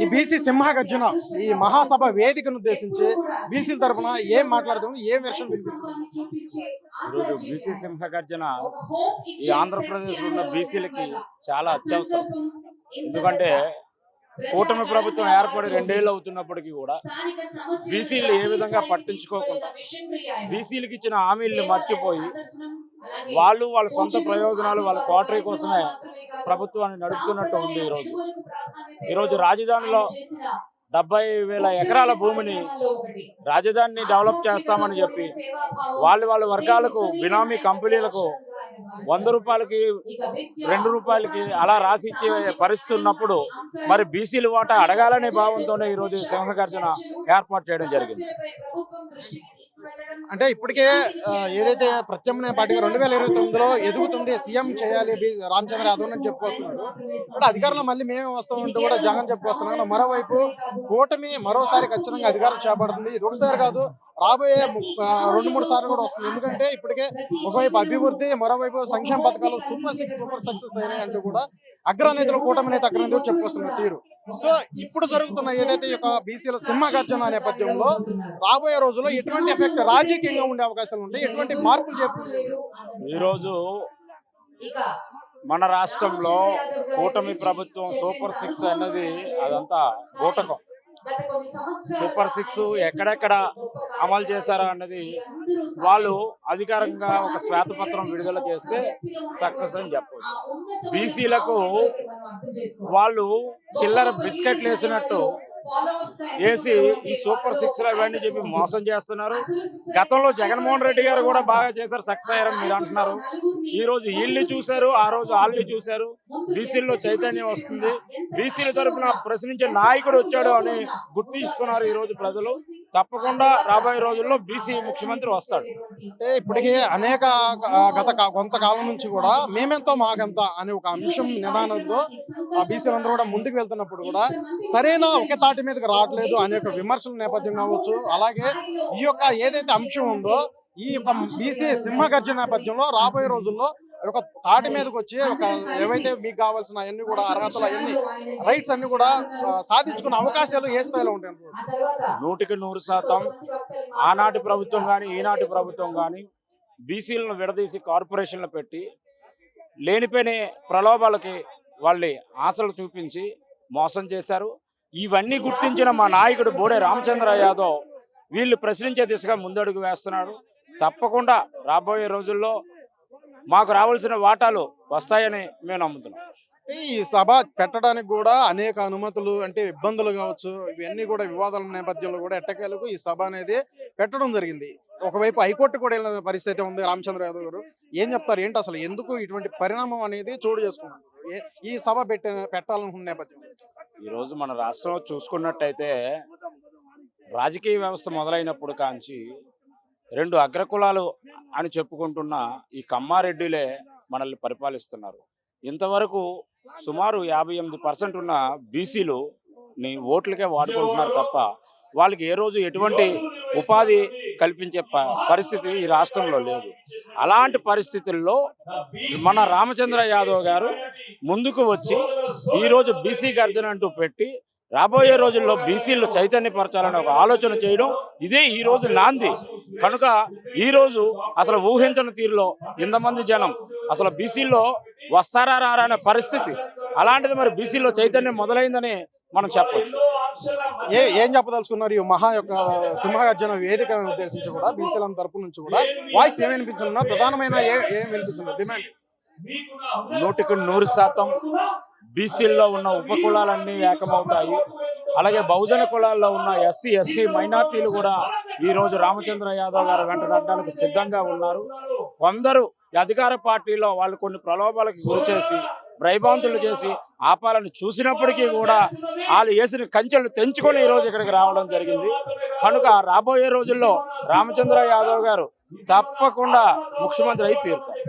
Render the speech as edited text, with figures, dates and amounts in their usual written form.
ఈ బీసీ సింహగర్జన ఈ మహాసభ వేదికను ఉద్దేశించి బీసీల తరఫున ఏం మాట్లాడుతున్నాం, ఏం వెర్షన్ వినిపిస్తున్నాం? ఈరోజు బీసీ సింహగర్జన ఈ ఆంధ్రప్రదేశ్లో ఉన్న బీసీలకి చాలా అత్యవసరం. ఎందుకంటే కూటమి ప్రభుత్వం ఏర్పడి 2 ఏళ్ళు అవుతున్నప్పటికీ కూడా బీసీలు ఏ విధంగా పట్టించుకోకుండా బీసీలకు ఇచ్చిన హామీలను మర్చిపోయి వాళ్ళ సొంత ప్రయోజనాలు వాళ్ళ క్వార్టరీ కోసమే ప్రభుత్వాన్ని నడుపుతున్నట్టు ఉంది. ఈరోజు రాజధానిలో 70,000 ఎకరాల భూమిని రాజధానిని డెవలప్ చేస్తామని చెప్పి వాళ్ళ వర్గాలకు బినామీ కంపెనీలకు 100 రూపాయలకి 2 రూపాయలకి అలా రాసిచ్చే పరిస్థితి ఉన్నప్పుడు మరి బీసీలు వాటా అడగాలనే భావంతోనే ఈరోజు సింహగర్జన ఏర్పాటు చేయడం జరిగింది. అంటే ఇప్పటికే ఏదైతే ప్రత్యామ్నాయ పార్టీగా 2029లో ఎదుగుతుంది, సీఎం చేయాలి రామచంద్ర యాదవ్ అని చెప్పుకొస్తున్నారు. అంటే అధికారంలో మళ్ళీ మేమే వస్తామంటూ కూడా జగన్ చెప్పుకొస్తున్నారు. మరోవైపు కూటమి మరోసారి ఖచ్చితంగా అధికారం చేపడుతుంది. ఇది ఒకసారి కాదు, రాబోయే 2-3 సార్లు కూడా వస్తుంది. ఎందుకంటే ఇప్పటికే ఒకవైపు అభివృద్ధి, మరోవైపు సంక్షేమ పథకాలు సూపర్ సక్సెస్ అయినాయి అంటూ కూడా అగ్రనేతలు, కూటమి నేత అగ్రనేతలు చెప్పుకొస్తున్న తీరు. సో ఇప్పుడు జరుగుతున్న ఏదైతే ఈ యొక్క బీసీల సింహగర్జన నేపథ్యంలో రాబోయే రోజుల్లో ఎటువంటి ఎఫెక్ట్ రాజకీయంగా ఉండే అవకాశాలు ఉంటాయి, ఎటువంటి మార్పులు చేపట్టారు? ఈరోజు మన రాష్ట్రంలో కూటమి ప్రభుత్వం సూపర్ 6 అన్నది అదంతా బూటకం. సూపర్ 6 ఎక్కడెక్కడ అమలు చేశారా అన్నది వాళ్ళు అధికారంగా ఒక శ్వేతపత్రం విడుదల చేస్తే సక్సెస్ అని చెప్పవచ్చు. బీసీలకు వాళ్ళు చిల్లర బిస్కెట్లు వేసినట్టు వేసి ఈ సూపర్ 6 ఇవన్నీ చెప్పి మోసం చేస్తున్నారు. గతంలో జగన్మోహన్ రెడ్డి గారు కూడా బాగా చేశారు, సక్సెస్ అయ్యారని మీరు అంటున్నారు. ఈ రోజు వీళ్ళని చూశారు, ఆ రోజు వాళ్ళని చూశారు. బీసీల్లో చైతన్యం వస్తుంది, బీసీల తరఫున ప్రశ్నించే నాయకుడు వచ్చాడు అని గుర్తిస్తున్నారు ఈ రోజు ప్రజలు. తప్పకుండా రాబోయే రోజుల్లో బీసీ ముఖ్యమంత్రి వస్తాడు. అంటే ఇప్పటికీ అనేక కొంతకాలం నుంచి కూడా మేమెంతో మాకెంత అనే ఒక అంశం నిదానంతో ఆ బీసీలందరూ కూడా ముందుకు వెళ్తున్నప్పుడు కూడా సరైన ఒకే తాటి మీదకి రావట్లేదు అనేక విమర్శల నేపథ్యం కావచ్చు. అలాగే ఈ యొక్క ఏదైతే అంశం ఉందో ఈ యొక్క బీసీ సింహగర్జన నేపథ్యంలో రాబోయే రోజుల్లో ఒక తాటి మీదకి వచ్చి ఒక ఏవైతే మీకు కావాల్సిన అవన్నీ కూడా అర్హతలు, అవన్నీ రైట్స్ అన్ని కూడా సాధించుకునే అవకాశాలు ఏ స్థాయిలో ఉంటాయి? 100% ఆనాటి ప్రభుత్వం కానీ ఈనాటి ప్రభుత్వం కానీ బీసీలను విడదీసి కార్పొరేషన్లు పెట్టి లేనిపోయిన ప్రలోభాలకి వాళ్ళని ఆశలు చూపించి మోసం చేశారు. ఇవన్నీ గుర్తించిన మా నాయకుడు బోడే రామచంద్ర యాదవ్ వీళ్ళు ప్రశ్నించే దిశగా ముందడుగు వేస్తున్నాడు. తప్పకుండా రాబోయే రోజుల్లో మాకు రావాల్సిన వాటాలు వస్తాయని మేము నమ్ముతున్నాం. ఈ సభ పెట్టడానికి కూడా అనేక అనుమతులు, అంటే ఇబ్బందులు కావచ్చు, ఇవన్నీ కూడా వివాదాల నేపథ్యంలో కూడా ఎట్టకేలకు ఈ సభ అనేది పెట్టడం జరిగింది. ఒకవైపు హైకోర్టు కూడా వెళ్ళిన పరిస్థితి ఉంది. రామచంద్ర యాదవ్ గారు ఏం చెప్తారు, ఏంటి అసలు ఎందుకు ఇటువంటి పరిణామం అనేది చోటు చేసుకున్నారు ఈ సభ పెట్టాలనుకున్న నేపథ్యం? ఈరోజు మన రాష్ట్రంలో చూసుకున్నట్టయితే రాజకీయ వ్యవస్థ మొదలైనప్పుడు కాంచి 2 అగ్రకులాలు అని చెప్పుకుంటున్న ఈ కమ్మారెడ్డిలే మనల్ని పరిపాలిస్తున్నారు. ఇంతవరకు సుమారు 58% ఉన్న బీసీలు నీ ఓట్లకే వాడుకుంటున్నారు తప్ప వాళ్ళకి ఏ రోజు ఎటువంటి ఉపాధి కల్పించే పరిస్థితి ఈ రాష్ట్రంలో లేదు. అలాంటి పరిస్థితుల్లో మన రామచంద్ర యాదవ్ గారు ముందుకు వచ్చి ఈరోజు బీసీ గర్జన అంటూ పెట్టి రాబోయే రోజుల్లో బీసీలు చైతన్యపరచాలని ఒక ఆలోచన చేయడం ఇదే ఈ రోజు నాంది. కనుక ఈరోజు అసలు ఊహించని తీరులో ఇంతమంది జనం అసలు బీసీల్లో వస్తారా రారా అనే పరిస్థితి. అలాంటిది మరి బీసీలో చైతన్యం మొదలైందని మనం చెప్పచ్చు. ఏం చెప్పదలుచుకున్నారు ఈ మహా యొక్క సింహగర్జన వేదికను ఉద్దేశించి కూడా బీసీల తరపు నుంచి కూడా వాయిస్ ఏం వినిపించనున్నా, ప్రధానమైన ఏం వినిపించున్నారు డిమాండ్? 100% బీసీల్లో ఉన్న ఉపకులాలన్నీ ఏకమవుతాయి. అలాగే బహుజన కులాల్లో ఉన్న ఎస్సీ మైనార్టీలు కూడా ఈరోజు రామచంద్ర యాదవ్ గారు వెంట నడడానికి సిద్ధంగా ఉన్నారు. కొందరు అధికార పార్టీలో వాళ్ళు కొన్ని ప్రలోభాలకు గురి చేసి భయభ్రాంతులు చేసి ఆపాలని చూసినప్పటికీ కూడా వాళ్ళు వేసిన కంచెలు తెంచుకొని ఈరోజు ఇక్కడికి రావడం జరిగింది. కనుక రాబోయే రోజుల్లో రామచంద్ర యాదవ్ గారు తప్పకుండా ముఖ్యమంత్రి అయి తీరుతారు.